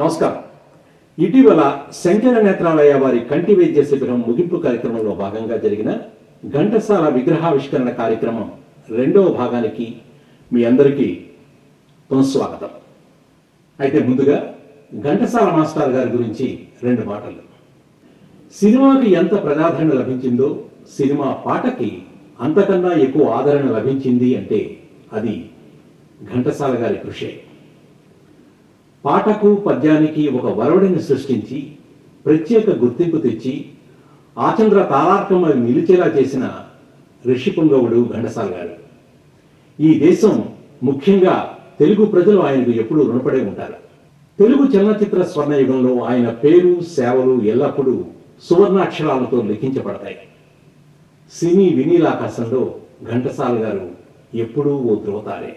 నమస్కారం. ఇటీవల శంకర నేత్రాలయ వారి కంటి వైద్య శిబిరం ముగింపు కార్యక్రమంలో భాగంగా జరిగిన ఘంటసాల విగ్రహావిష్కరణ కార్యక్రమం 2వ భాగానికి మీ అందరికీ పునఃస్వాగతం. అయితే ముందుగా ఘంటసాల మాస్టర్ గారి గురించి 2 మాటలు. సినిమాకి ఎంత ప్రజాదరణ లభించిందో సినిమా పాటకి అంతకన్నా ఎక్కువ ఆదరణ లభించింది అంటే అది ఘంటసాల గారి కృషే. పాటకు పద్యానికి ఒక వరవడిని సృష్టించి ప్రత్యేక గుర్తింపు తెచ్చి ఆచంద్ర తారార్కం నిలిచేలా చేసిన ఋషి పుంగవుడు ఘంటసాల గారు. ఈ దేశం ముఖ్యంగా తెలుగు ప్రజలు ఆయనకు ఎప్పుడూ రుణపడే ఉంటారు. తెలుగు చలనచిత్ర స్వర్ణయుగంలో ఆయన పేరు సేవలు ఎల్లప్పుడూ సువర్ణాక్షరాలతో లిఖించబడతాయి. సినీ వినీలాకాశంలో ఘంటసాల గారు ఎప్పుడూ ఓ ధ్రువతారే.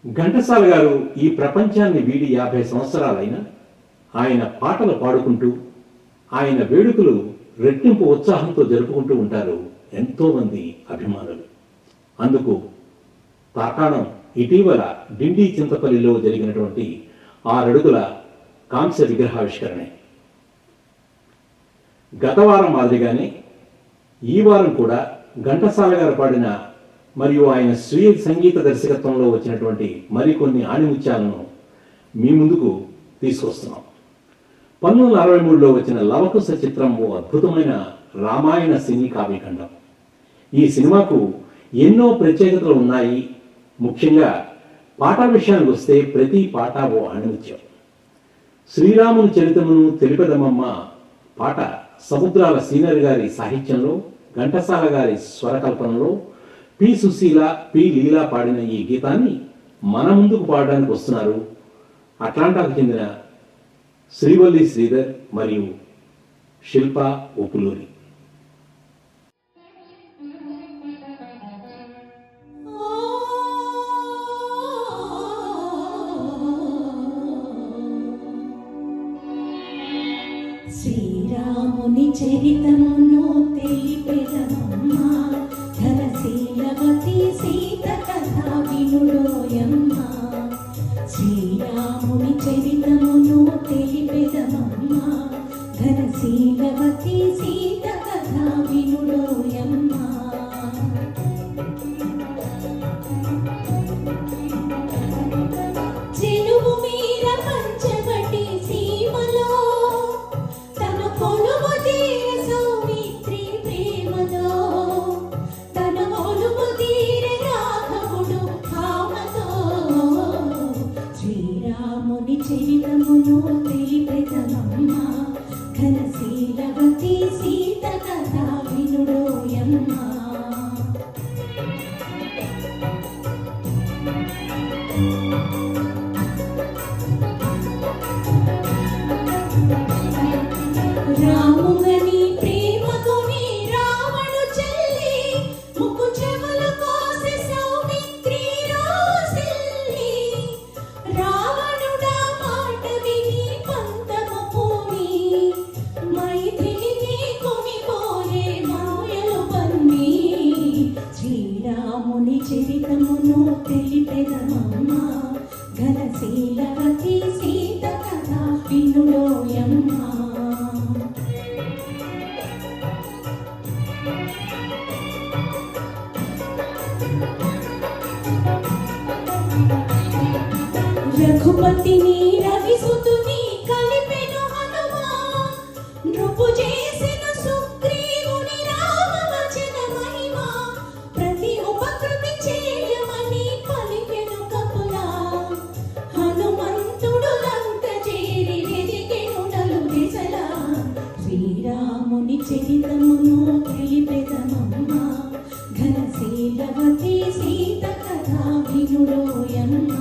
ఘంటసాల గారు ఈ ప్రపంచాన్ని వీడి 50 సంవత్సరాలైనా ఆయన పాటలు పాడుకుంటూ ఆయన వేడుకలు రెట్టింపు ఉత్సాహంతో జరుపుకుంటూ ఉంటారు ఎంతో మంది అభిమానులు. అందుకు తార్కాణం ఇటీవల డిండి చింతపల్లిలో జరిగినటువంటి 6 అడుగుల కాంస్య విగ్రహావిష్కరణే. గత వారం మాదిరిగానే ఈ వారం కూడా ఘంటసాల గారు పాడిన మరియు ఆయన స్వీయ సంగీత దర్శకత్వంలో వచ్చినటువంటి మరికొన్ని ఆణిముత్యాలను మీ ముందుకు తీసుకొస్తున్నాం. 1963లో వచ్చిన లవకుశ చిత్రం ఓ అద్భుతమైన రామాయణ సినీ కావ్యఖండం. ఈ సినిమాకు ఎన్నో ప్రత్యేకతలు ఉన్నాయి. ముఖ్యంగా పాట విషయానికి వస్తే ప్రతి పాట ఓ ఆణిముత్యం. శ్రీరాముని చరిత్రను తెలిపెదమమ్మ పాట సముద్రాల సీనర్ గారి సాహిత్యంలో, ఘంటసాల గారి స్వరకల్పనలో పి సుశీల, పి లీలా పాడిన ఈ గీతాన్ని మన ముందుకు పాడడానికి వస్తున్నారు అట్లాంటాకు చెందిన శ్రీవల్లి శ్రీధర్ మరియు శిల్ప ఉప్పులూరి. శ్రీరాముని చరితమును తెలిపెదమమ్మ, ధనశీలవతి సీత కథ వినుడోయమ్మ. శ్రీరాముని చరితమును తెలిపెదమమ్మ, ధనశీలవతి సీత కథ వినుడోయమ్మ. చెలువు మీర పంచవటి సీమలో తన కొలువు తీర సౌమిత్రి ప్రేమలో, తన కొలువు తీర రాఘవుడు భామతో. శ్రీరాముని చరితమును తెలిపెదమమ్మ, ఘనశీలవతి సీత కథ వినుడోయమ్మ. రాముగని ప్రేమతోని రావణు చెల్లి, ముక్కు చెవుల కోసె సౌమిత్రి రోసిల్లి. రావణుడా మాట విని పంతము పూని, మైథిలిని కొనిపోయే మాయలు పన్ని. శ్రీరాముని చరితమును తెలిపెదమమ్మ, ఘనశీలవతి సీత కథ వినుడోయమ్మ. రఘుపతిని రవిసుతుని కలిపెను హనుమా, నృపు చేసిన సుగ్రీవుని రామవచన మహిమ. ప్రతి ఉపకృతి చేయమని పలికెను కపులా, హనుమంతుడు లంక చేరి వెదికెను నలు దిశలా. శ్రీరాముని చరితమును తెలిపెదమమ్మ, ఘనశీలవతి సీత కథ వినుడోయమ్మ.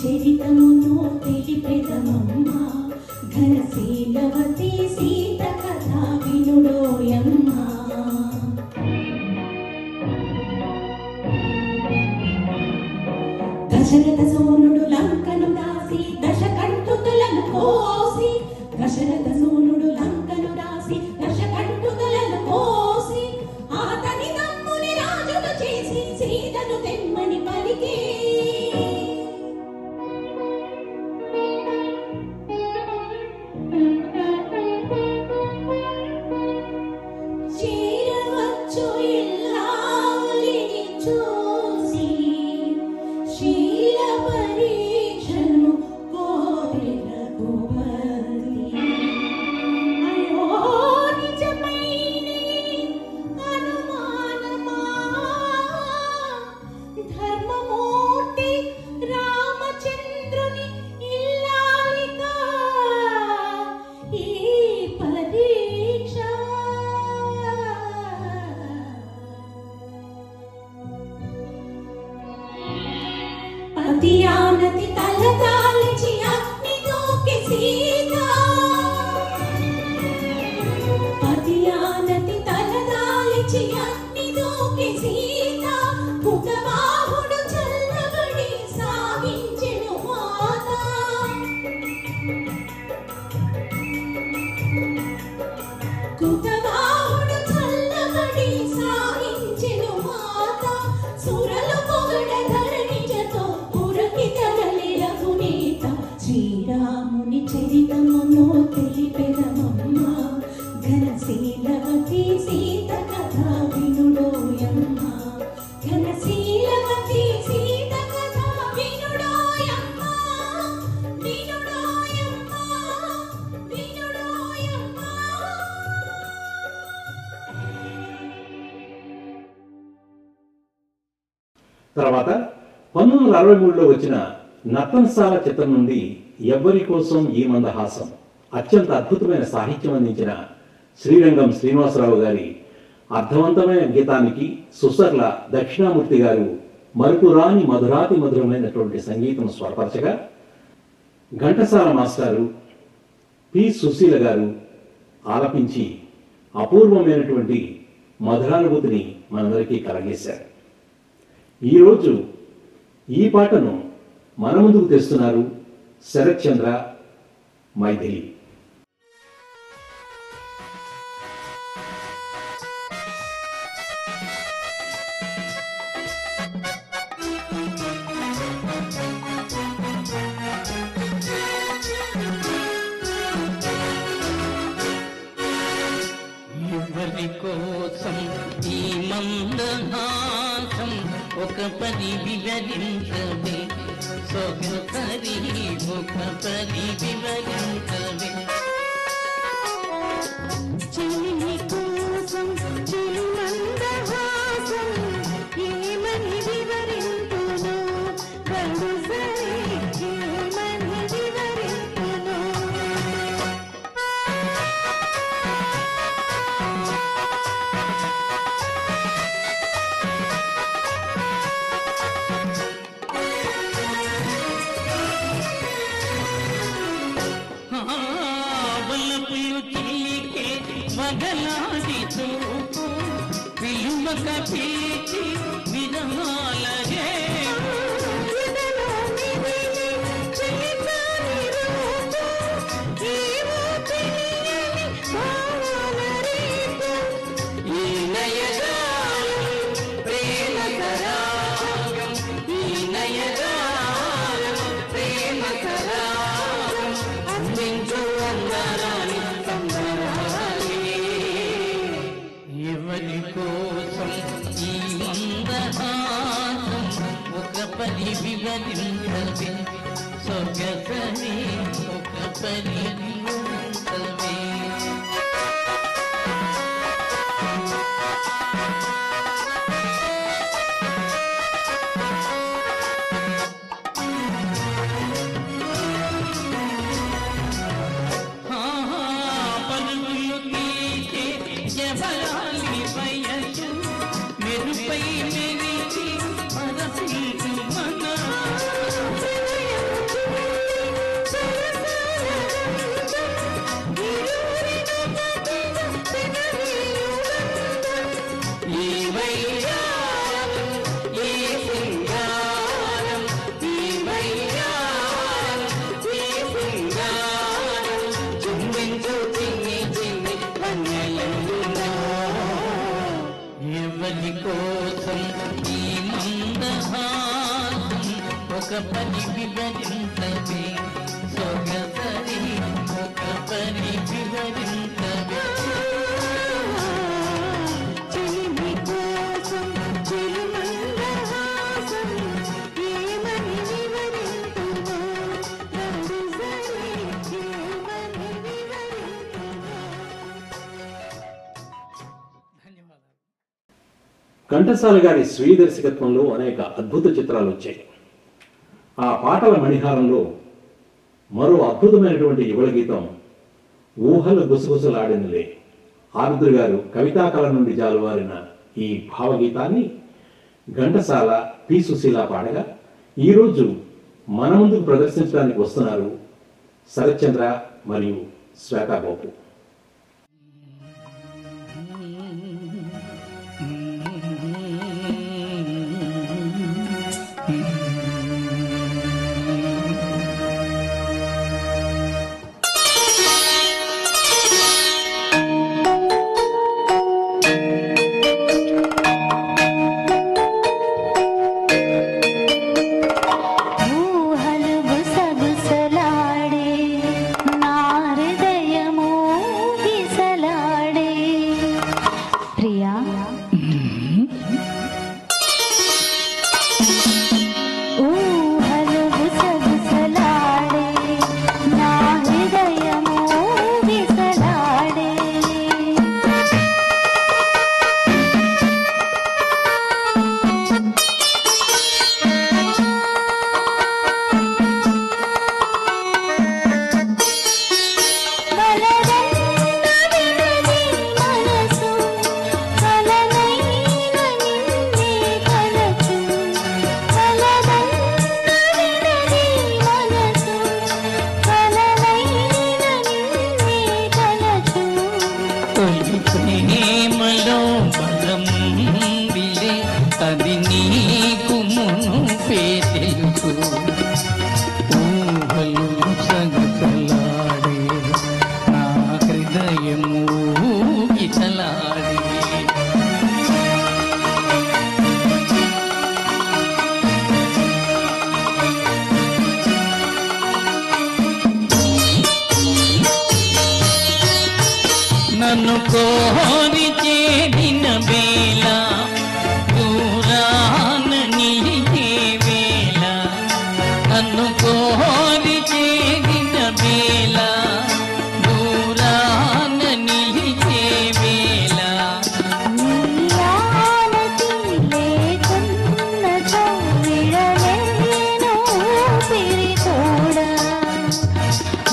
చరితమును తెలిపెదమమ్మ ఘనశీలవతి సీత కథ వినుడోయమ్మ దశరథ సోనుడు లంకను దాసి దశకంఠుతులను కోసి దశరథ సోనుడు లంకను దాసి దశకంఠుతులను కోసి ఆతని తమ్ముని రాజును చేసి సీతను తెమ్మని పలికే చేరవచ్చు ఇల్లాలిని చూసి శీల పరీక్షను కోరి రఘుపతి అయ్యో నిజమైనే అనుమానమా ధర్మమూర్తి రామచంద్రుని ఇల్లాలిగా ఈ పరీక్ష పతియానతి తలదాల్చి అగ్ని దూకి సీత పతియానతి తలదాల్చి అగ్ని దూకి సీత కుతబాహుడు చల్లబడి సాగించెను మాత కుతబాహుడు చల్లబడి సాగించెను మాత సురలు పొగడ ధరణిజతో పురకితరలి రఘునేత శ్రీరాముని చరితమును తెలిపెదమమ్మ ఘనశీలవతి సీత కథ వినుడోయమ్మ ఘనశీలవతి సీత కథ వినుడోయమ్మ వినుడోయమ్మ వినుడోయమ్మ తర్వాత 1963లో వచ్చిన నర్తనశాల చిత్రం నుండి ఎవ్వరి కోసం ఈ మందహాసం అత్యంత అద్భుతమైన సాహిత్యం అందించిన శ్రీరంగం శ్రీనివాసరావు గారి అర్థవంతమైన గీతానికి సుసర్ల దక్షిణామూర్తి గారు మరుపురాని మధురాతి మధురమైనటువంటి సంగీతం స్వరపరచగా ఘంటసాల మాస్టారు పి సుశీల గారు ఆలపించి అపూర్వమైనటువంటి మధురానుభూతిని మనందరికీ కలగేశారు. ఈరోజు ఈ పాటను మన ముందుకు తెస్తున్నారు శరత్ చంద్ర మైథిలి. ఎవరి కోసం ఈ మందహాసం ఒక పరి వివరించవే సొగసరి ఒక పరి వివరించవే చెలి కోసం చెలి మందహాసం ఏమని వివరింతును గడుసరి ఏమని వివరింతును వలపులు చిలికే వగలాడి చూపు విలువక పిలిచి విరహాల ఎవరి కోసం ఈ మందహాసం ఒక పరి వివరించవే సొగసరి ఒక పరి వివరించవే పరుగులు తీసే జబరాలి వయసు మెరుపై మెరిచి పరపీటు మన చెలి కోసం ఈ మందహాసం ఒక పని వివరించవే సొగసరి ఒక పని వివరించవే చెలిమి కోసం చిరుమందహాసం ఏమని వివరింతువో నడుసరి ఏమని వివరింతువో. ధన్యవాదాలు. ఘంటసాల గారి స్వీయ దర్శకత్వంలో అనేక అద్భుత చిత్రాలు వచ్చాయి. ఆ పాటల మణిహారంలో మరో అద్భుతమైనటువంటి యుగళ గీతం ఊహలు గుసగుసలాడినలే. ఆరుద్ర గారు కవితాకళ నుండి జాలువారిన ఈ భావగీతాన్ని ఘంటసాల పి సుశీల పాడగా ఈరోజు మన ముందుకు ప్రదర్శించడానికి వస్తున్నారు శరత్చంద్ర మరియు శ్వేతా గోపు. ఊహలు గుసగుసలాడే నా హృదయము గిసలాడే. ప్రియా ఊహలు గుసగుసలాడే నా హృదయము గిసలాడే. కలరంగవినది మనసు కలనైన నిన్నే కలచు. కలరంగవినది మనసు కలనైన నిన్నే కలచు. తొలి ప్రేమలో బలం విలే అది నీకు మునుపే తెలుసు ఊహలు సగసలాడే నా హృదయము గిసలాడే నన్ను కోరి చేరిన వేళ దూరాన నిలిచే వేళ నన్ను కోరి చేరిన వేళ దూరాన నిలిచే వేళ నీయానతి లేకున్న చౌవిడలేను ఊపిరితోడా.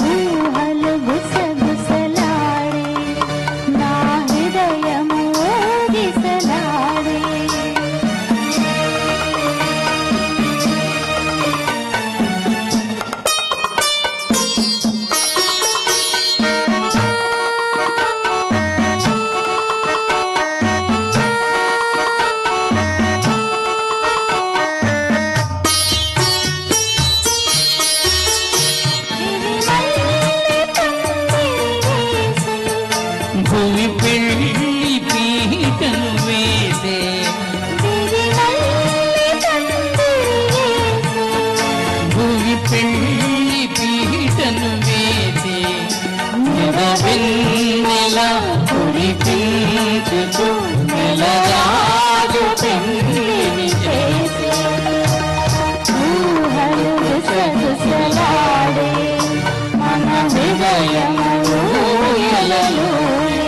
ఊహలు గుసగుసలాడే నా హృదయము గిసలాడే. విరిమల్లె పందిరి వేసి భూమి పెళ్ళి పీటను వేసే విరిమల్లె పందిరి వేసి భూమి పెళ్ళి పీటను వేసే వెన్నెల కురిపించుతూ నెలరాజు పెళ్ళిని చేసే ఊహలు గుసగుసలాడే మన హృదయము ఊయలలోనే.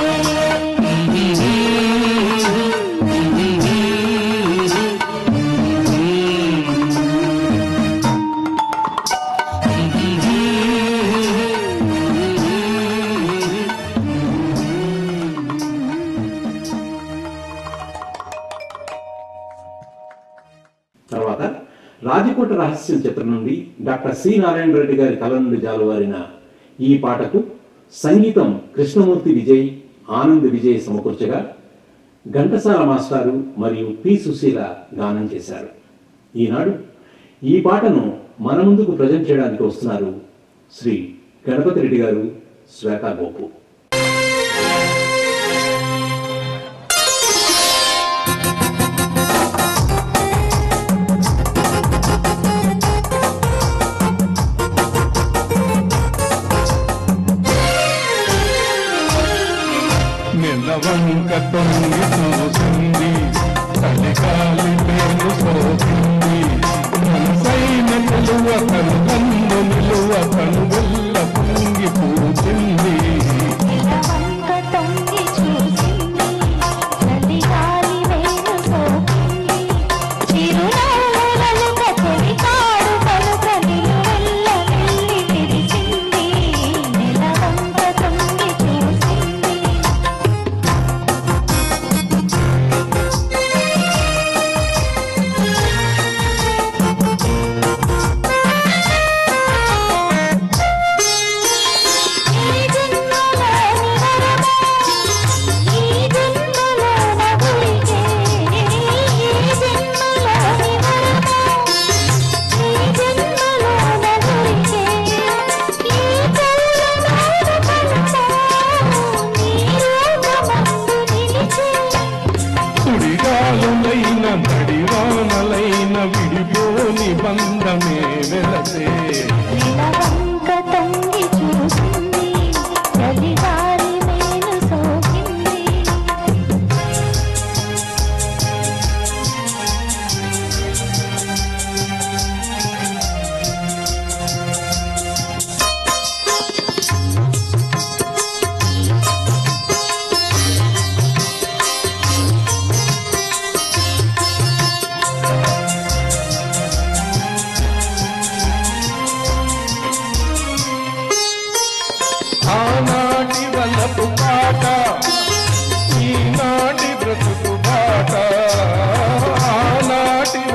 తర్వాత రాజకోట రహస్యం చిత్రం నుండి డాక్టర్ సి నారాయణ రెడ్డి గారి కళ నుండి జాలువారిన ఈ పాటకు సంగీతం కృష్ణమూర్తి విజయ్, ఆనంద్ విజయ్ సమకూర్చగా ఘంటసాల మాస్టారు మరియు పి సుశీల గానం చేశారు. ఈనాడు ఈ పాటను మన ముందుకు ప్రజెంట్ చేయడానికి వస్తున్నారు శ్రీ గణపతి రెడ్డి గారు, శ్వేతా గోపు.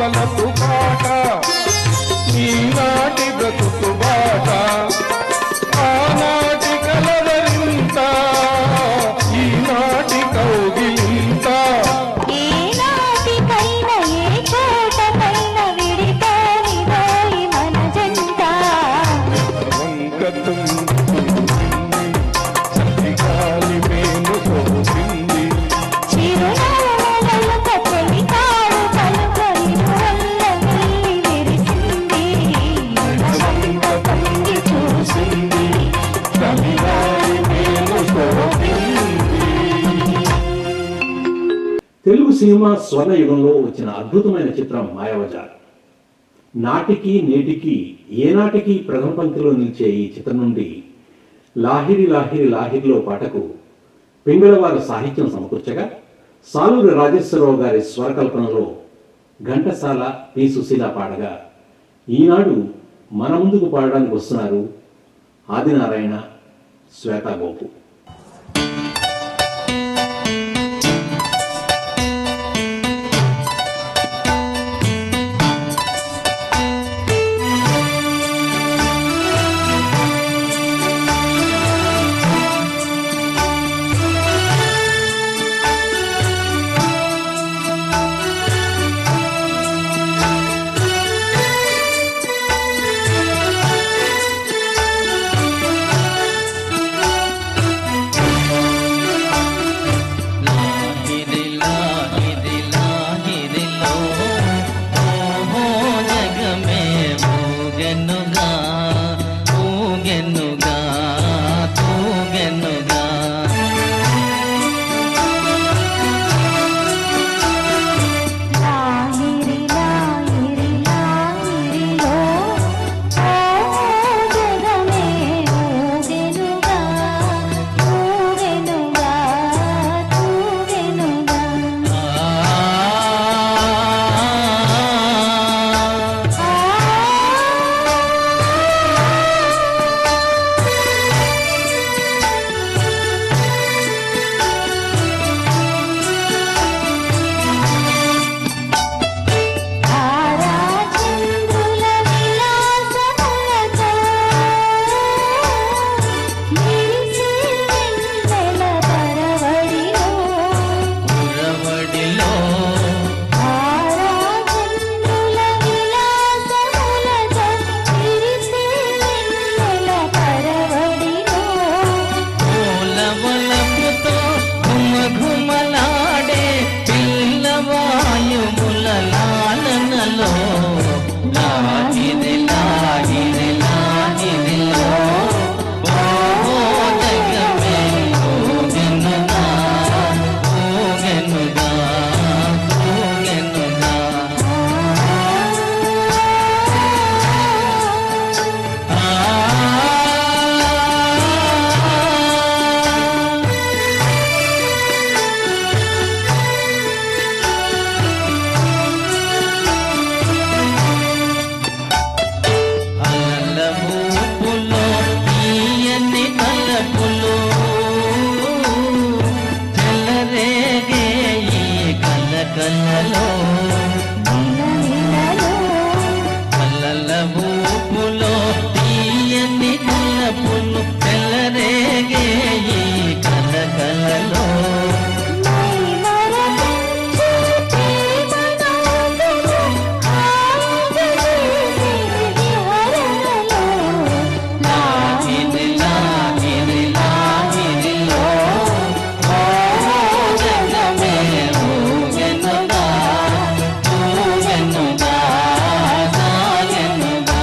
వలపు పాట ఈనాటి బ్రతుకు బాట ఆనాటి కలవరింత ఈనాటి కౌగిలింత ఏనాటికైనా ఏ చోటకైనా విడిపోనిదోయి మన జంట చలిగాలి మేలు సోకింది చిరునవ్వుల కథలి కాడు పలుకని వల్ల వెళ్ళి విరిసింది మనసంత పొంగి చూసింది చలిగాలి మేలు సోకింది. తెలుగు సినిమా స్వర్ణయుగంలో వచ్చిన అద్భుతమైన చిత్రం మాయాబజార్. నాటికి నేటికి ఏనాటికి ప్రథమ పంక్తిలో నిలిచే ఈ చిత్రం నుండి లాహిరి లాహిరి లాహిరిలో పాటకు పింగళవారి సాహిత్యం సమకూర్చగా సాలూరి రాజేశ్వరరావు గారి స్వరకల్పనలో ఘంటసాల పి సుశీల పాడగా ఈనాడు మన ముందుకు పాడడానికి వస్తున్నారు ఆదినారాయణ, శ్వేతా గోపు. లాహిరి లాహిరి లాహిరిలో ఓహో జగమే ఊగెనుగా ఊగెనుగా తూగెనుగా లాహిరి లాహిరి లాహిరిలో ఓ జగమే ఊగెనుగా ఊగెనుగా తూగెనుగా తారాచంద్రుల విలాసములతో మెరిసే వెన్నెల పరవడిలో ఉరవడిలో తారాచంద్రుల విలాసములతో మెరిసే వెన్నెల పరవడిలో పూలవలపుతో ఘుమఘుమలాడే పిల్లవాయుముల లాలనలో లాహిరి లాహిరి లాహిరిలో ఓహో జగమే ఊగెనుగా ఊగెనుగా ఊగెనుగా అలలమూపులో తీయని తలపులో చెలరేగే ఈ కలకలలో నిలనిలలో అలలమూపులో తీయని తలపులు చెలరేగే ఈ కలకలలో మైమరపించే ప్రేమనాదము ఆగలేసే విహరణలో లాహిరి లాహిరి లాహిరిలో ఓహో జగమే ఊగెనుగా ఊగెనుగా సాగెనుగా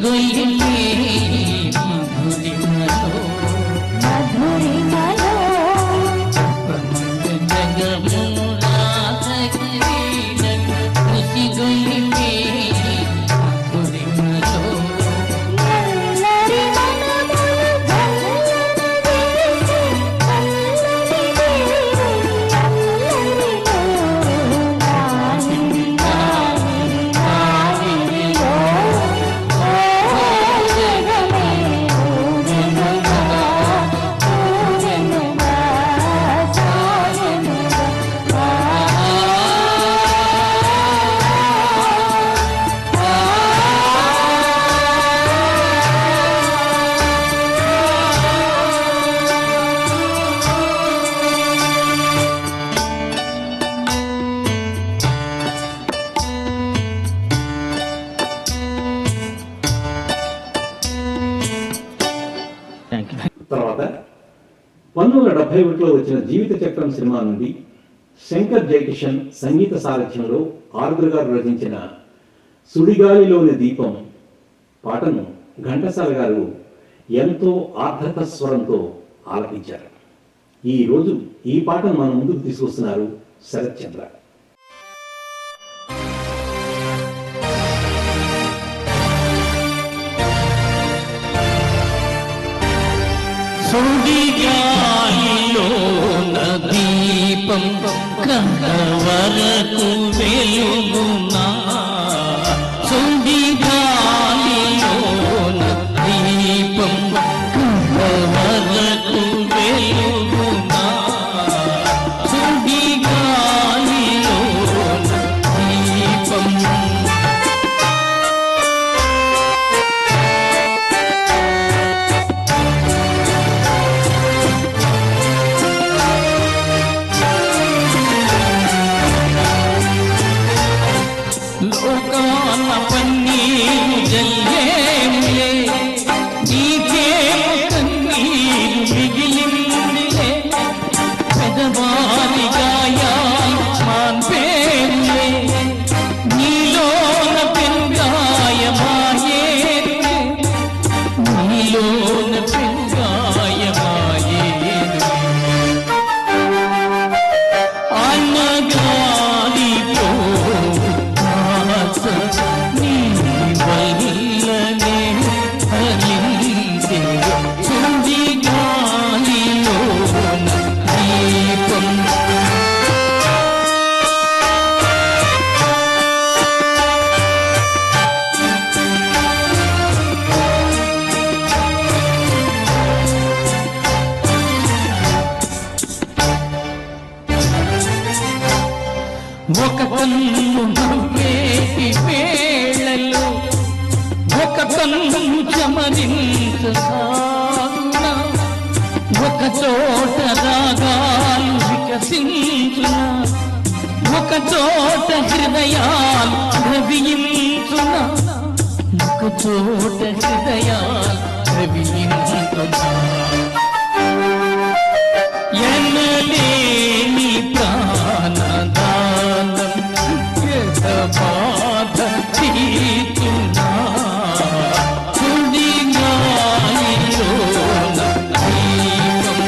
గొయ్యి మధురిమలో మధురిమలో జగమురా సగరి ముసి గొయ్యి 1971లో వచ్చిన జీవిత చక్రం సినిమా నుండి శంకర్ జయకిషన్ సంగీత సారథ్యంలో ఆరుద్ర గారు రచించిన సుడిగాలిలోని దీపం పాటను ఘంటసాల గారు ఎంతో ఆర్ద్రత స్వరంతో ఆలపించారు. ఈ రోజు ఈ పాటను మన ముందుకు తీసుకొస్తున్నారు శరత్ చంద్ర. సుడిగాలిలోన దీపం కడవరకు వెలుగునా, సుడిగాలిలోన దీపం కడవరకు వెలుగునా, సుడిగాలిలోన దీపం. లోకాన పన్నీరు జల్లేములే, నీకేమో కన్నీరు మిగిలిందిలే, పెదవారి గాయాలు మాన్పేరులే, నీలోన పెరుగాయమాయేరులే, నీలోన పెరుగాయమాయేరులే. అన్నగాలిలో నీ వల్లనే ఫలించే సుడిగాలిలోన దీపం. ఒక కన్ను నవ్వేటి వేళలో ఒక కన్ను చమరించసాగునా, ఒక చోట రాగాలు వికసించునా, ఒక చోట హృదయాలు ద్రవించునా, ఒక చోట హృదయాలు ద్రవించునా. ఎనలేని ప్రాణదానం బాధ తీర్చునా, సుడిగాలిలోన దీపం.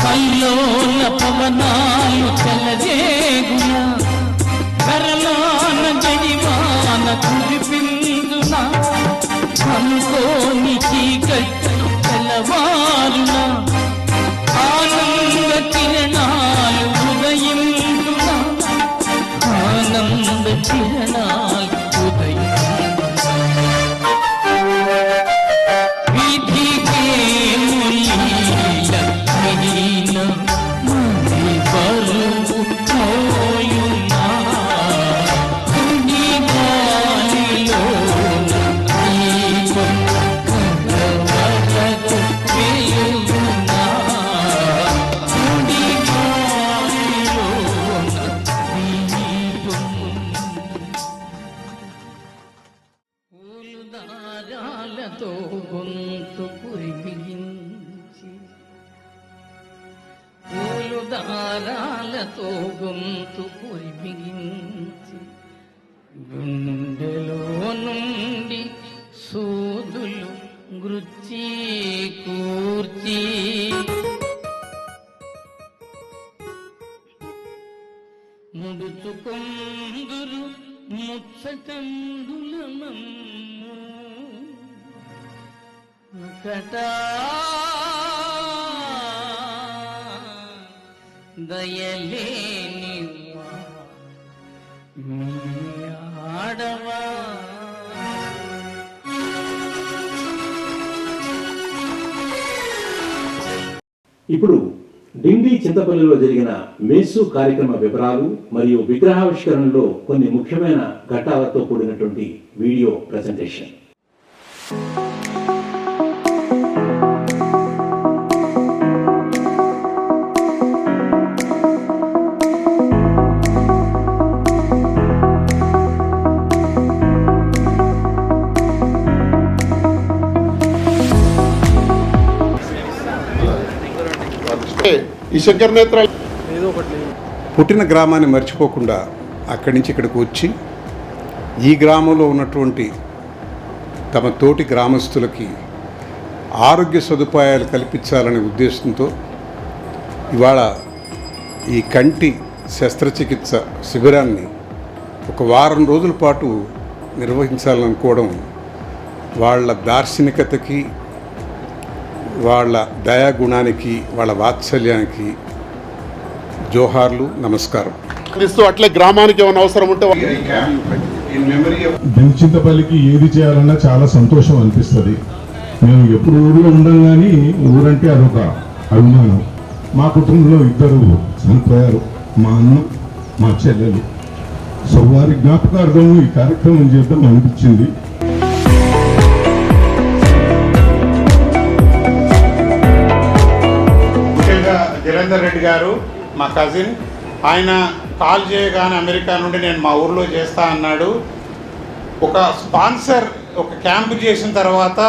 కల్లోల పవనాలు చెలరేగునా, కరలాన జడివాన కురిపించునా, అనుకోని చీకట్లు తెల్లవారునా, ఆనంద కిరణాలు ఉదయించునా, ఆనంద కిరణాలు ఉదయించునా. విధికేము లీల మీన మది బరువు మోయునా, సుడిగాలిలోన దీపం కడవరకు వెలుగునా, సుడిగాలిలోన దీపం. పూలు దారాలతో గొంతు పురిమించి, పూలు దారాలతో గొంతు పురిమించి, గుండెలో నుండి సూదులు గృచ్చి కూర్చి, ముడుచుకొందురు ముచ్చటందుల మమ్ము ఒకటా దయలేని మీ ఆడవా. ఇప్పుడు డిండి చింతపల్లిలో జరిగిన మేసు కార్యక్రమ వివరాలు మరియు విగ్రహావిష్కరణలో కొన్ని ముఖ్యమైన ఘట్టాలతో కూడినటువంటి వీడియో ప్రెజెంటేషన్. ఈ శంకర్ నేత్రాలు పుట్టిన గ్రామాన్ని మర్చిపోకుండా అక్కడి నుంచి ఇక్కడికి వచ్చి ఈ గ్రామంలో ఉన్నటువంటి తమ తోటి గ్రామస్తులకి ఆరోగ్య సదుపాయాలు కల్పించాలనే ఉద్దేశంతో ఇవాళ ఈ కంటి శస్త్రచికిత్స శిబిరాన్ని ఒక వారం రోజుల పాటు నిర్వహించాలనుకోవడం వాళ్ళ దార్శనికతకి, వాళ్ళ దయాగుణానికి, వాళ్ళ వాత్సల్యానికి జోహార్లు, నమస్కారం. అందిస్తూ అట్లే గ్రామానికి ఏమైనా అవసరం ఉంటే చింతపల్లికి ఏది చేయాలన్నా చాలా సంతోషం అనిపిస్తుంది. మేము ఎప్పుడు ఊళ్ళో ఉండం కానీ ఊరంటే అదొక అభిమానం. మా కుటుంబంలో 2 చనిపోయారు, మా అన్న, మా చెల్లెలు. సో వారి జ్ఞాపకార్థం ఈ కార్యక్రమం చేద్దాం అనిపించింది. ముఖ్యంగా జలేందర్ రెడ్డి గారు మా కజిన్, ఆయన కాల్ చేయగానే అమెరికా నుండి నేను మా ఊర్లో చేస్తా అన్నాడు. ఒక స్పాన్సర్ ఒక క్యాంపు చేసిన తర్వాత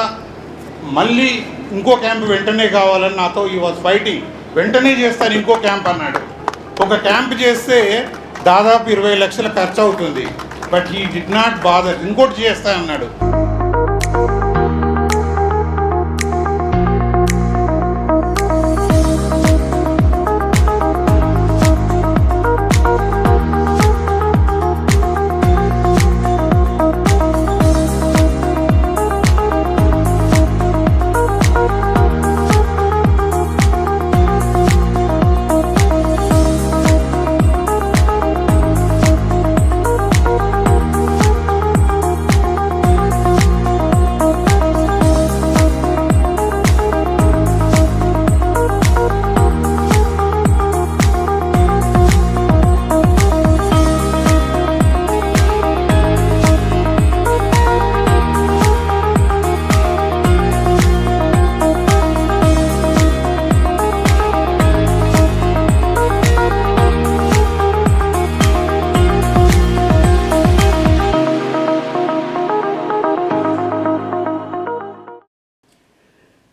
మళ్ళీ ఇంకో క్యాంపు వెంటనే కావాలని నాతో ఈ వాజ్ ఫైటింగ్. వెంటనే చేస్తాను ఇంకో క్యాంప్ అన్నాడు. ఒక క్యాంప్ చేస్తే దాదాపు 20 లక్షలు ఖర్చు అవుతుంది. But he did not bother, ఇంకోటి చేస్తా అన్నాడు.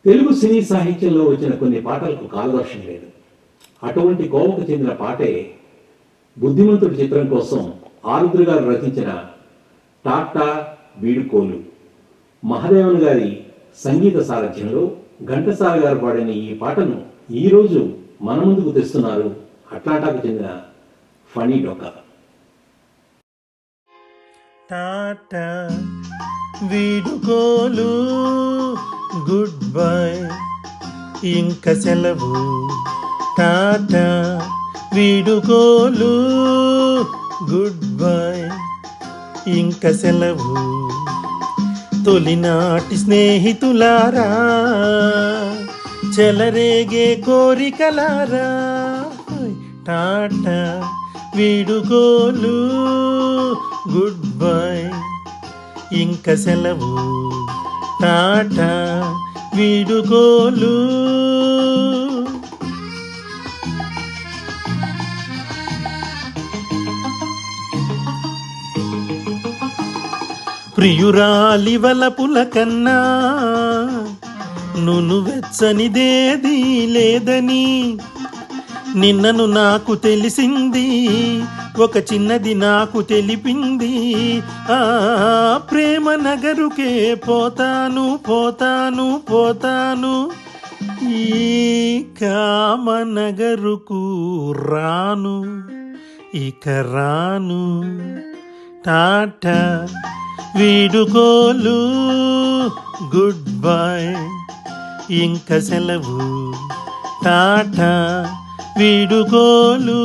తెలుగు సినీ సాహిత్యంలో వచ్చిన కొన్ని పాటలకు కాలదర్శనం లేదు. అటువంటి కోవకు చెందిన పాటే బుద్ధిమంతుడి చిత్రం కోసం ఆరుద్ర గారు రచించిన టాటా వీడుకోలు. మహదేవన్ గారి సంగీత సారథ్యంలో ఘంటసాల గారు పాడిన ఈ పాటను ఈరోజు మన ముందుకు తెస్తున్నారు అట్లాంటాకు చెందిన ఫనీ డొక్క. టాటా వీడుకోలు, గుడ్ బై ఇంక సెలవు. టాటా వీడుకోలు, గుడ్ బై ఇంక సెలవు. తొలినాటి స్నేహితులారా, చెలరేగే కోరికలారా. టాటా వీడుకోలు, గుడ్ బై ఇంక సెలవు. టాటా వీడుకోలు. ప్రియురాలి వలపుల కన్నా నును వెచ్చనిదేదీ లేదని నిన్నను నాకు తెలిసింది, ఒక చిన్నది నాకు తెలిపింది. ఆ ప్రేమ నగరుకే పోతాను పోతాను పోతాను, ఈ కామ నగరుకు రాను ఇక రాను. టాటా వీడుకోలు, గుడ్ బై ఇంక సెలవు. టాటా వీడుకోలు.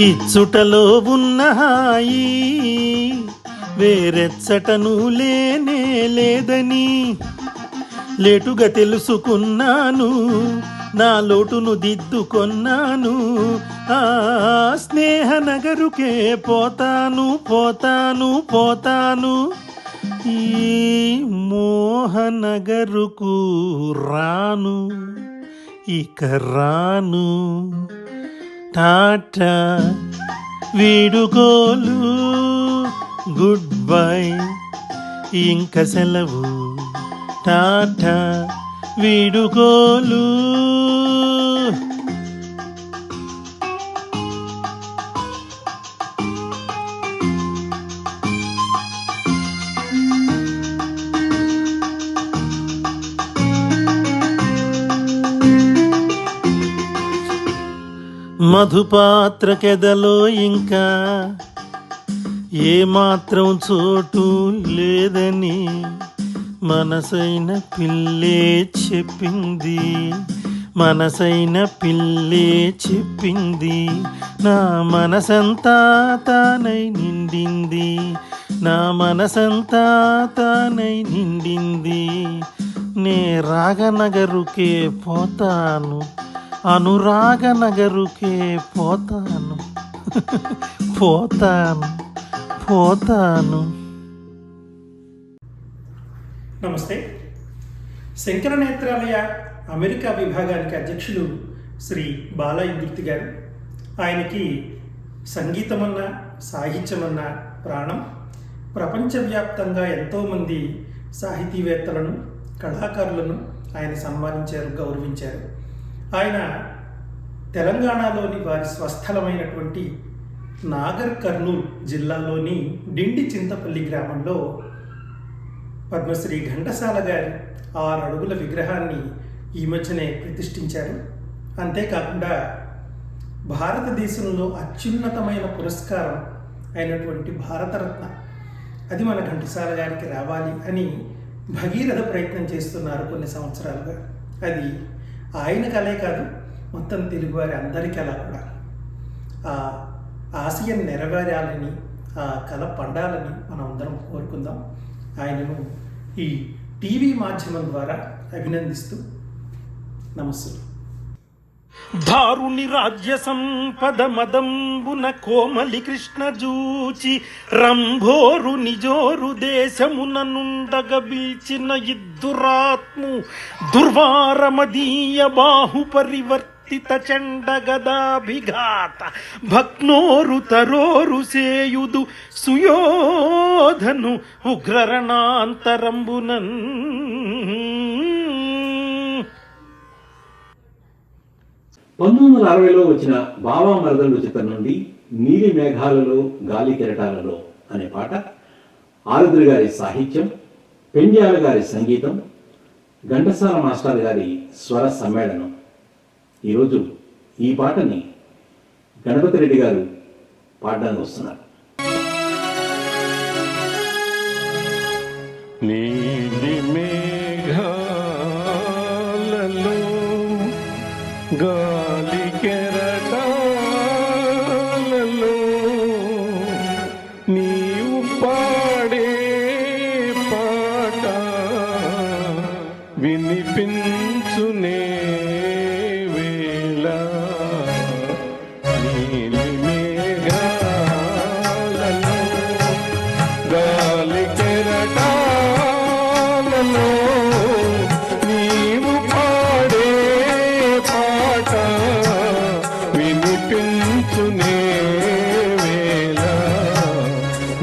ఇచ్చుటలో ఉన్న హాయి వేరెచ్చటను లేనే లేదని లేటుగా తెలుసుకున్నాను, నా లోటును దిద్దుకొన్నాను. ఆ స్నేహ నగరుకే పోతాను పోతాను పోతాను, ఈ మోహనగరుకు రాను, ఇక రాను. టాటా వీడుకోలు, గుడ్ బై, ఇంక సెలవు. టాటా వీడుకోలు. మధుపాత్రకెదలో ఇంకా ఏమాత్రం చోటు లేదని మనసైన పిల్లే చెప్పింది, మనసైన పిల్లే చెప్పింది. నా మనసంతా తానై నిండింది, నా మనసంతా తానై నిండింది. నే రాగనగరుకే పోతాను, అనురాగనగరుకే పోతాను. పోతాను పోతాను. నమస్తే. శంకర నేత్రాలయ అమెరికా విభాగానికి అధ్యక్షులు శ్రీ బాలయుర్తి గారు. ఆయనకి సంగీతమన్నా సాహిత్యమన్నా ప్రాణం. ప్రపంచవ్యాప్తంగా ఎంతోమంది సాహితీవేత్తలను కళాకారులను ఆయన సన్మానించారు, గౌరవించారు. ఆయన తెలంగాణలోని వారి స్వస్థలమైనటువంటి నాగర్ కర్నూల్ జిల్లాలోని డిండి చింతపల్లి గ్రామంలో పద్మశ్రీ ఘంటసాల గారి 6 అడుగుల విగ్రహాన్ని ఈ మధ్యనే ప్రతిష్ఠించారు. అంతేకాకుండా భారతదేశంలో అత్యున్నతమైన పురస్కారం అయినటువంటి భారతరత్న, అది మన ఘంటసాల గారికి రావాలి అని భగీరథ ప్రయత్నం చేస్తున్నారు కొన్ని సంవత్సరాలుగా. అది ఆయన కలే కాదు, మొత్తం తెలుగువారి అందరి కళ కూడా. ఆ ఆశయం నెరవేరాలని, ఆ కళ పండాలని మనం అందరం కోరుకుందాం. ఆయనను ఈ టీవీ మాధ్యమం ద్వారా అభినందిస్తూ నమస్సులు. దారుని రాజ్య సంపద మదంబున కోమలి కృష్ణ జూచి రంభోరు నిజోరు దేశమున నుండగ బీచిన ఇద్దురాత్ము దుర్వారమదీయ బాహు పరివర్తిత చండ గదాభిఘాత భక్నోరు తరోరు సేయుదు సుయోధను ఉగ్రరణాంతరంబునన్. 1960లో వచ్చిన బావా మరదళ్ళు చిత్రం నుండి నీలి మేఘాలలో గాలి కెరటాలలో అనే పాట, ఆరుద్రి గారి సాహిత్యం, పెండ్యాల గారి సంగీతం, ఘంటసాల మాస్టర్ గారి స్వర సమ్మేళనం. ఈరోజు ఈ పాటని గణపతి రెడ్డి గారు పాడడానికి వస్తున్నారు. నీలి మేఘాలలో గాలి కెరటాలలో నీవు పాడే పాట వినిపించునే వేళ. నీలి మేఘాలలో గాలి కెరటాలలో నీవు పాడే పాట వినిపించునే వేళ.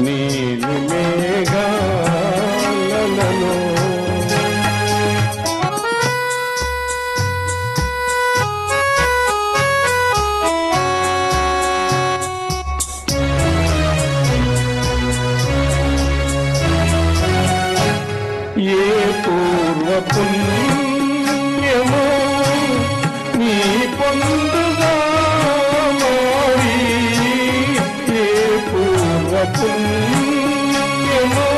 నీలి మేఘాలలో ఏ పూర్వ పుణ్యమో నీ పొందుగా మారి, ఏ పూర్వ పుణ్యమో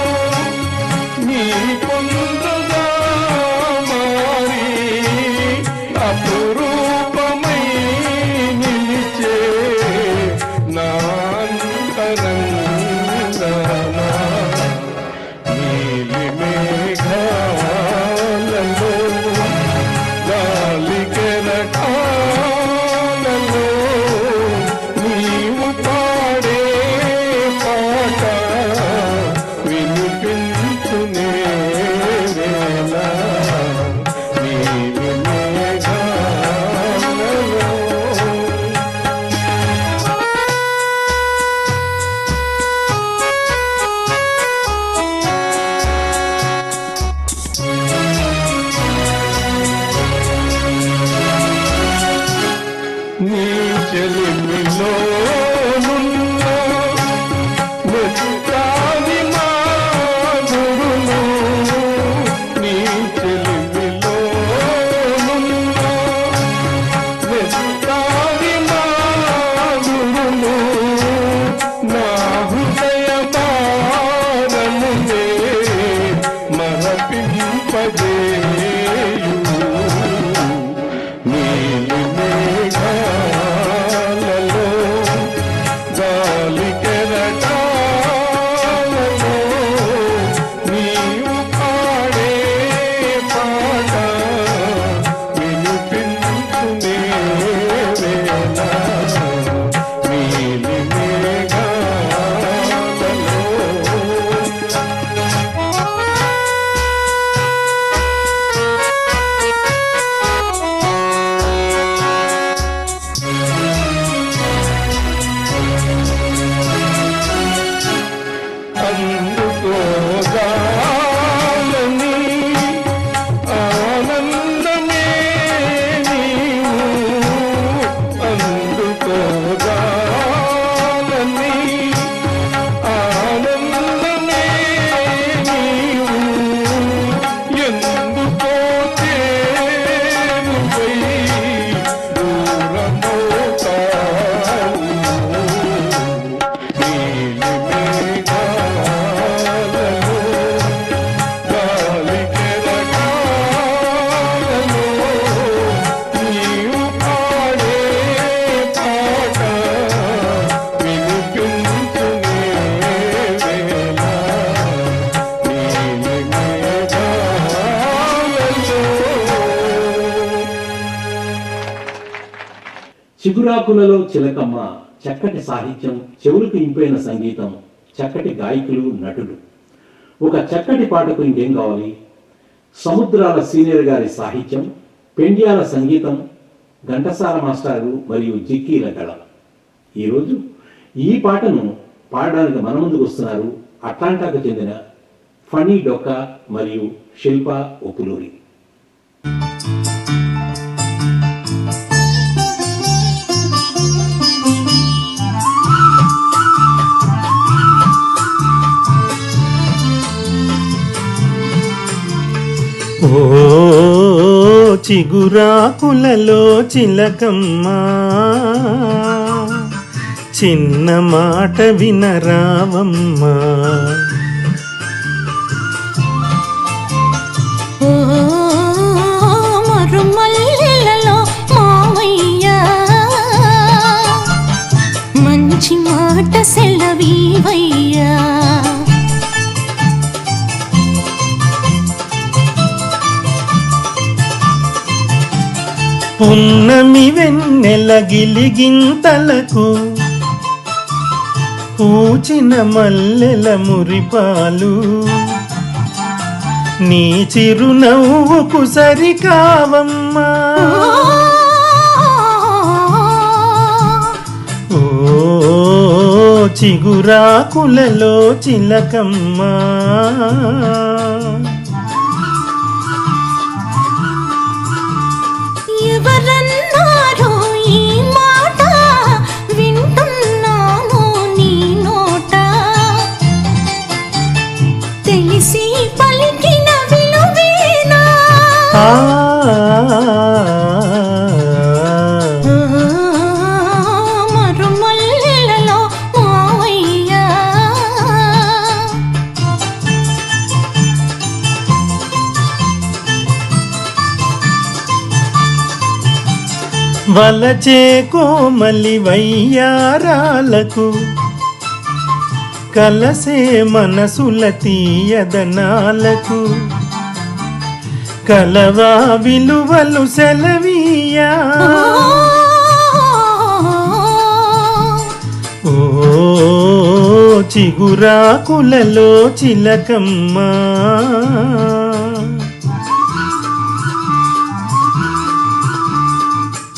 నీ పొందుగా మారి అపురూపమై నిలిచే నా అంతరంగనా. నీలి మేఘాలలో గాలి కెరటాలలో నీవు పాడే పాట నీ చెలిమిలో నున్న మెత్తాని మాధురులు నీ చెలిమిలో నున్న మెత్తాని మాధురులు నా హృదయ భారమునే మరపింపజేయు నీలి మేఘాలలో గాలి కెరటాలలో నీవు పాడే పాట వినిపించునే వేళ నీలి మేఘాలలో అందుకోగాలని ఆనందమే నీవు అందుకోగాలని ఆనందమే నీవు ఎందుకో చేరువై దూరమవుతావు నీలి మేఘాలలో గాలి కెరటాలలో నీవు పాడే పాట వినిపించునే వేళ నీలి మేఘాలలో చిగురాకులలో చిలకమ్మ చక్కటి సాహిత్యం, చెవులకు ఇంపైన సంగీతం, చక్కటి గాయకులు, నటులు. ఒక చక్కటి పాటకు ఇంకేం కావాలి? సముద్రాల సీనియర్ గారి సాహిత్యం, పెండ్యాల సంగీతం, ఘంటసాల మాస్టారు మరియు జిక్కీల గళ. ఈరోజు ఈ పాటను పాడడానికి మన ముందుకు వస్తున్నారు అట్లాంటాకు చెందిన ఫణి డొక్కా మరియు శిల్ప ఒప్పులూరి. ఓ చిగురాకులలో చిలకమ్మ, చిన్న మాట వినరావమ్మా. ఓ మరుమల్లెలలో మావయ్య, మంచి మాట సెలవీవయ్యా. పున్నమి వెన్నెల గిలిగింతలకు పూచిన మల్లెల మురిపాలు, నీ చిరునవ్వుకు సరికావమ్మా. ఓ చిగురాకులలో చిలకమ్మ, ఎవరన్నారో ఈ మాట, వింటున్నాను నీ నోట, తెలిసి పలికిన విలువేనా. మరుమల్లెలలో మావయ్య, వలచే కోమలి వయ్యారాలకు, కలసే మనసుల తీయదనాలకు, కలవా విలువలు సెలవీయా. ఓ చిగురాకులలో చిలకమ్మ,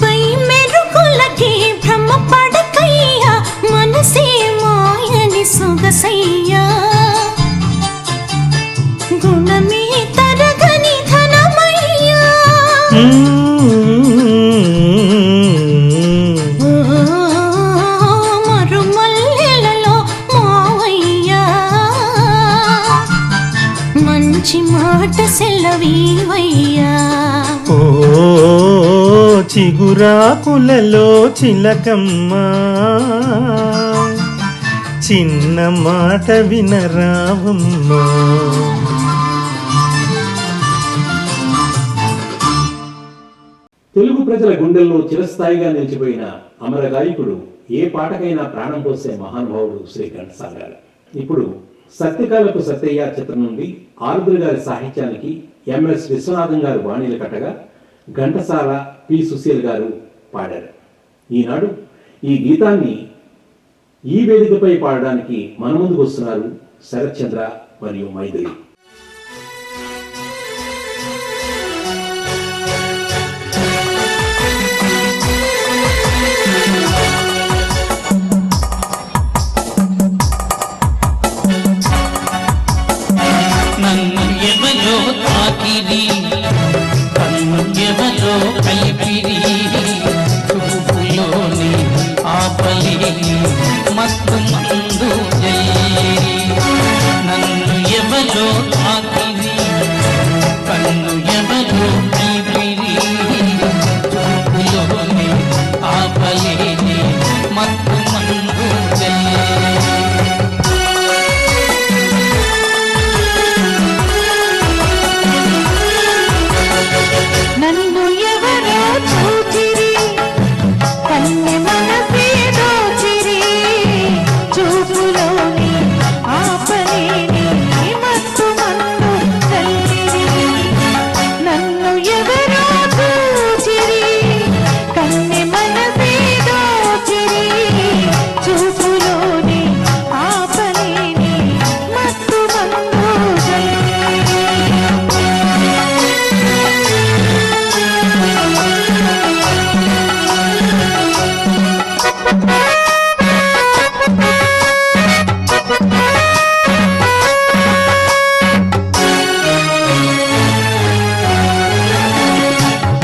పై మెరుగులకి భ్రమపడకయ్యా, మనసే మాయని సొగసయ్యా. గుణమే తరగని ధనమయ్యా. నీవయ్యా. ఓ చిగురాకులలో చిలకమ్మ చిన్న మాట వినరావమ్మా. తెలుగు ప్రజల గుండెల్లో చిరస్థాయిగా నిలిచిపోయిన అమర గాయకుడు, ఏ పాటకైనా ప్రాణం పోసే మహానుభావుడు శ్రీ ఘంటసాల గారు. ఇప్పుడు సత్యకాలపు సత్తయ్య చిత్రం నుండి ఆరుద్ర గారి సాహిత్యానికి ఎంఎస్ విశ్వనాథం గారు బాణీలు కట్టగా ఘంటసాల పి సుశీల్ గారు పాడారు. ఈనాడు ఈ గీతాన్ని ఈ వేదికపై పాడడానికి మన ముందుకు వస్తున్నారు శరత్చంద్ర మరియు మైథిలి. నన్ను ఎవరో తాకిరి, కన్ను ఎవరో కలిపిరి, చూపులోని ఆపలేని మత్తు మందు జల్లిరి. నన్ను ఎవరో తాకిరి, కన్ను ఎవరో కలిపిరి, చూపులోని ఆపలేని మత్తు మందు జల్లిరి. నన్ను ఎవరో చూచిరి, కన్నె మనసే దోచిరి, చూపులోని ఆపలేని మత్తు మందు చల్లిరి. నన్ను ఎవరో చూచిరి, కన్నె మనసే దోచిరి, చూపులోని ఆపలేని మత్తు మందు చల్లిరి.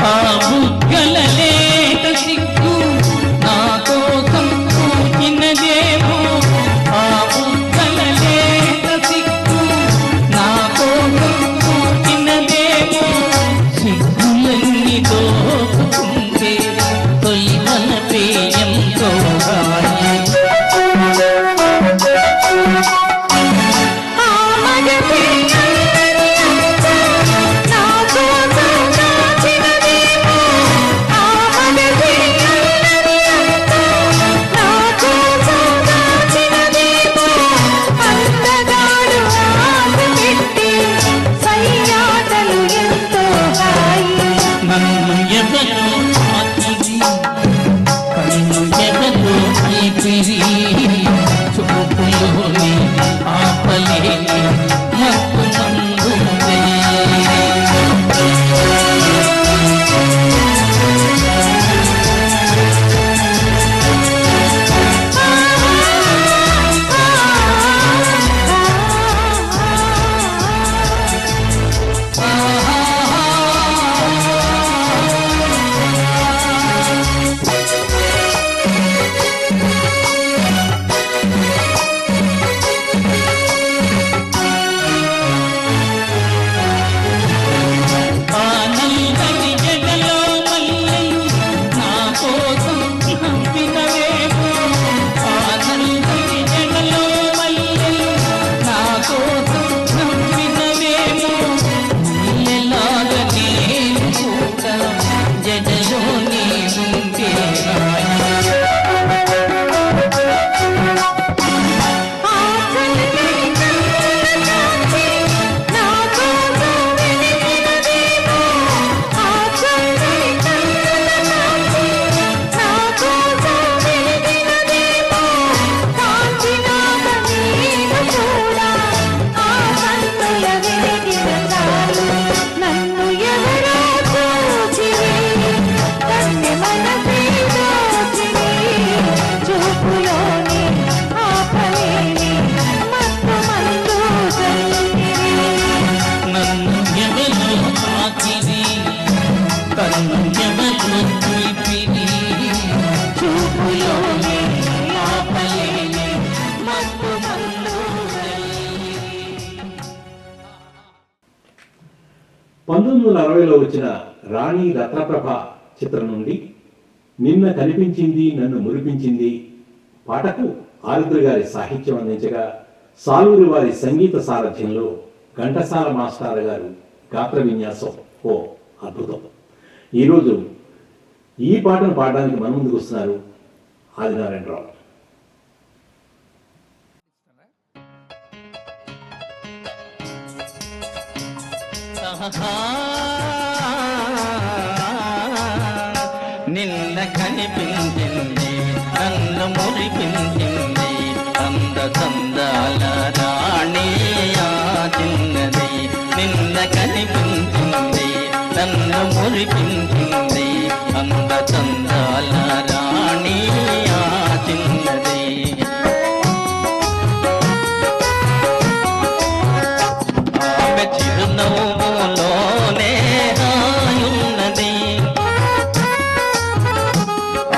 ఆ బుగ్గల లేత సిగ్గు నా కోసం పూచినదేమో. ఆ బుగ్గల లేత సిగ్గు నా కోసం పూచినదేమో. సిగ్గులన్నీ దోచుకుంటే తొలి వలపే ఎంతో హాయి. ఆ మగధి అందరి అంతా నా కోసం దాచినదేమో. ఆ మగధి అందరి అంతా నా కోసం దాచినదేమో. అందగాడు ఆశ పెట్టి సయ్యాటలు ఎంతో హాయి. నన్ను ఎవరో తాకిరి, కన్ను ఎవరో కలిపిరి, చూపులోని ఆపలేని మత్తు మందు జల్లిరి. 1960లో వచ్చిన రాణి రత్నప్రభ చిత్రం నుండి నిన్న కనిపించింది నన్ను మురిపించింది పాటకు ఆరుద్ర గారి సాహిత్యం అందించగా సాలూరి వారి సంగీత సారథ్యంలో ఘంటసాల మాస్టర్ గారు గాత్ర విన్యాసం ఓ అద్భుతం. ఈరోజు ఈ పాటను పాడడానికి మన ముందుకు వస్తున్నారు ఆదినారాయణరావు. నిన్న కనిపించింది నన్ను మురిపించింది అంద చందాల రాణి ఆ చిన్నది. నిన్న కనిపించింది నన్ను మురిపించింది అంద చందాల రాణి ఆ చిన్నది. ఆమె చిరునవ్వులోనే హాయున్నది.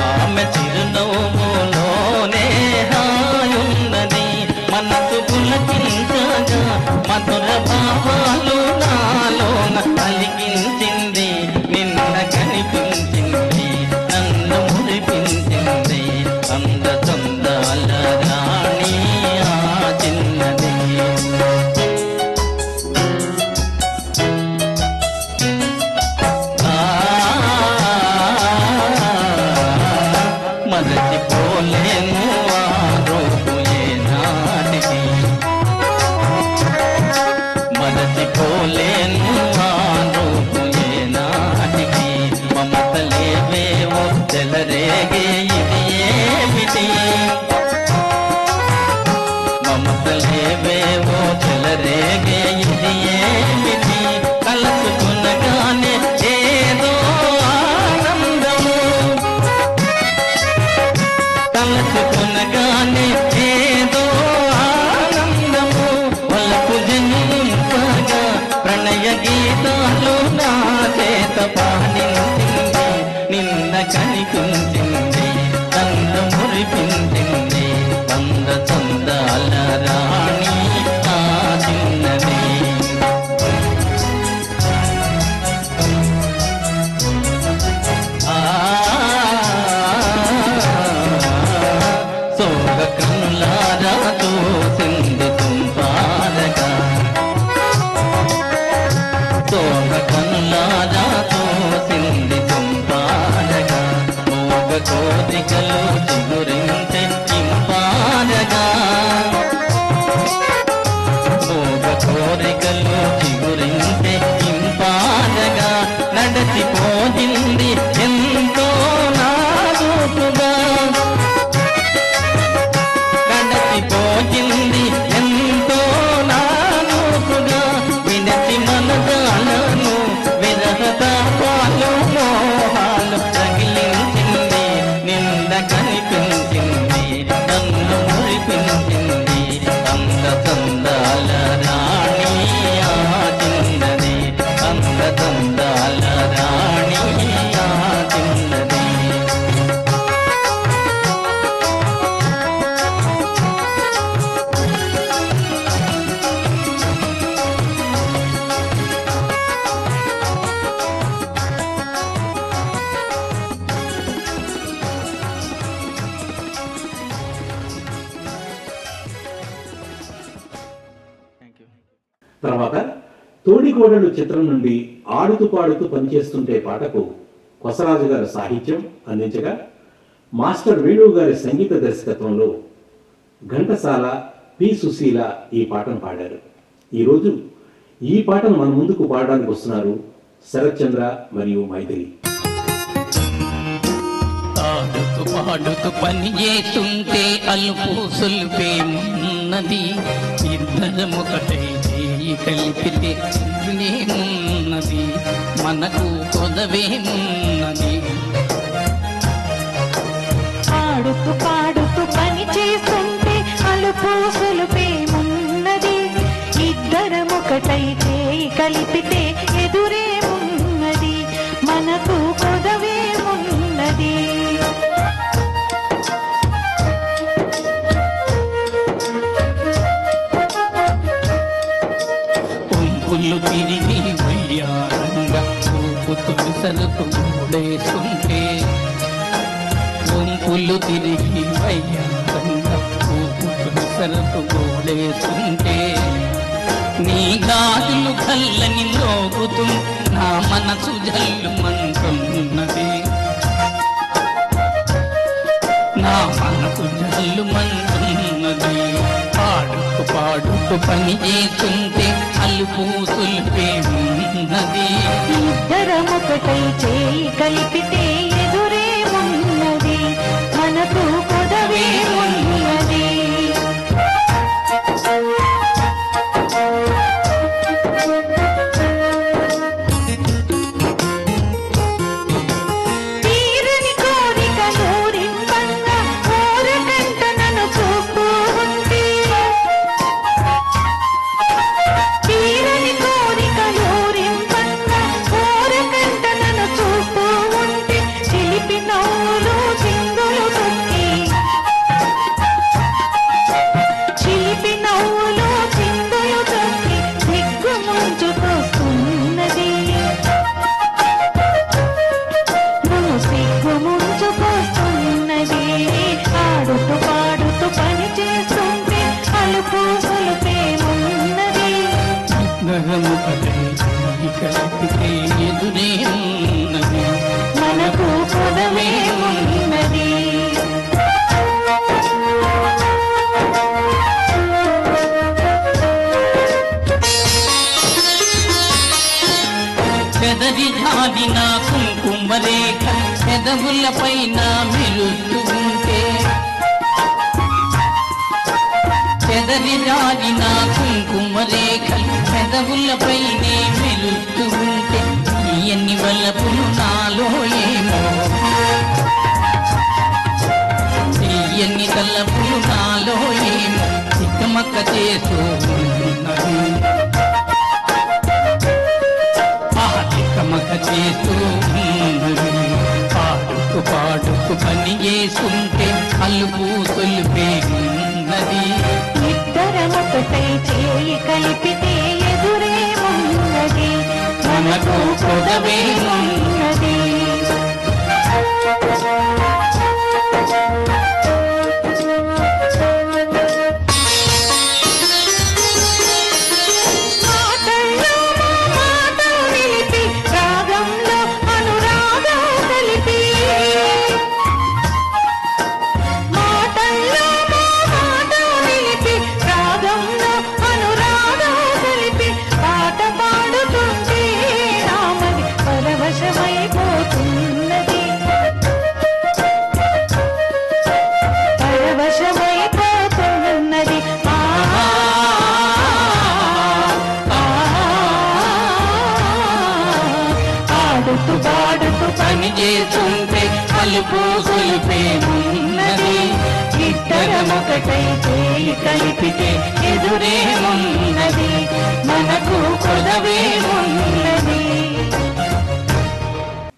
ఆమె చిరునవ్వులోనే హాయున్నది. మనసు పులకించగా మధుర భావాలు నాలోన కలిగించింది. నిన్న కనిపించింది నన్ను మురిపించింది అంద చందాల రాణి ఆ చిన్నది. మరచిపోలేను ఆ రూపు ఏనాటికి. మరచిపోలేను ఆ రూపు ఏనాటికి. మమతలేవేవో చెలరేగే ఇది ఏమిటి. మమతలేవేవో చెలరేగే ఇది ఏమిటి. కలుసుకునగానే ఏదో ఆనందము. తలచుకునగానే ఏదో ఆనందము. వలకు జన్మించగా ప్రణయ గీతాలు నా చేత పాడించింది. నిన్న కనిపించింది నన్ను మురిపించింది అంద చందాల రాణి ఆ చిన్నది. సోగ కనులారా చూసింది తుంపారగా. సోగ కనులారా చూసింది తుంపారగా. మోగ కోరికలు చిగురించే ఇంపారగా. మోగ కోరికలు చిగురించే ఇంపారగా. నడచిపోయింది ఎంతో నాజూకుగా. నడచిపోయింది ఎంతో నాజూకుగా. విడచి మనదాలను విరహతాపాలు మోహాలు తగిలించింది. నిన్న కనిపించింది నన్ను మురిపించింది అంద చందాల రాణి ఆ చిన్నది. అంద చందాల రాణి ఆ చిన్నది. తర్వాత తోడికోడలు చిత్రం నుండి ఆడుతూ పాడుతూ పనిచేస్తుంటే పాటకు కొసరాజు గారి సాహిత్యం అందించగా మాస్టర్ వేణువు గారి సంగీత దర్శకత్వంలో ఘంటసాల పి సుశీల ఈ పాటను పాడారు. ఈరోజు ఈ పాటను మన ముందుకు పాడడానికి వస్తున్నారు శరత్చంద్ర మరియు మైథిలి. ఆడుతూ పాడుతూ పని చేస్తుంటే అలుపు సులుపేమున్నది. ఇద్దరమొకటైతే కలిపితే ఉన్నది. మనకు కొదవేమున్నది. ఆడుతూ పాడుతూ పని చేస్తుంటే అలుపు సులుపేమున్నది. ఇద్దరమొకటైతే కలిపితే ఎదురేమున్నది. మనకు కొదవేమున్నది. పుంపులు తిరిగి వయ్యారం ఊపుతూ విసరుతూ ఊడేస్తుంటే గుంపులు తిరిగి వయ్యారంగా ఊపుతూ విసరుతూ ఊడేస్తుంటే నీ గాజులు కళ్ళని మ్రోగుతూ నా మనసు జల్లు మంటున్నది నా మనసు జల్లు మంటున్నది పాడుతూ పాడుతూ పని చేస్తుంటే అలుపు సులుపేమున్నది ఇద్దరమొకటై చేయి కలిపితే ఎదురే ఉన్నది మనకు కొదవే ఉన్నది తీరని కోరిక నూరింపంగా ఊరకంట నన్ను చూస్తూ ఉంది తీరని కోరిక నూరింపంగా ఊరకంట నన్ను చూస్తూ ఉంటే చిలిపి నవ్వులు చిందులు తొక్కి చిలిపి నవ్వులు చిందులు తొక్కి సిగ్గు ముంచుకొస్తున్నది నన్ను సిగ్గు ముంచుకొస్తున్నది ఆడుతూ పాడుతూ పని చేస్తుంటే అలుపు సులుపేమున్నది నరముకలై కలిపితే ఎదురే ఉన్నది మనకు కొదవే ఉన్నది చెదరి జాడిన కుంకుమ రేఖ పెదవుల పైన మెరుస్తూ ఉంటే చెదరి జాడిన కుంకుమ రేఖ పెదవుల పైనే మెరుస్తూ ఉంటే ఎన్ని వల్లపులు నాలో ఏమో ఎన్ని తల్లపులు నాలో ఏమో చిక్కమక్క చేస్తూ ఉన్నది చిక్కమక్క చేస్తూ ఉన్నది పాడుతూ పాడుతూ పని చేస్తుంటే అలుపు తొలిపే ఉన్నది ఇద్దరమొకటై చేయి కలిపితే ఎదురే ఉన్నది మనకు కొదవే ఉన్నది మాటల్లో మాట నిలిపి రాగంలో అనురాగం కలిపి మాటల్లో మాట నిలిపి రాగంలో అనురాగం కలిపి పాట పాడుతుంటే నామది పరవశమైపోతున్నది పరవశమైపోతున్నది ఆడుతూ పాడుతూ పని చేస్తుంటే అలుపు సులుపేమున్నది ఇద్దరమొకటై చేయి కలిపితే ఎదురే ఉన్నది మనకు కొదవే ఉన్నది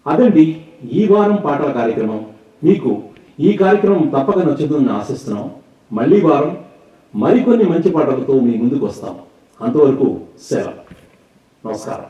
అదండి ఈ వారం పాటల కార్యక్రమం. మీకు ఈ కార్యక్రమం తప్పక నచ్చుతుందని ఆశిస్తున్నాం. మళ్ళీ వారం మరికొన్ని మంచి పాటలతో మీ ముందుకు వస్తాం. అంతవరకు సెలవు. నమస్కారం.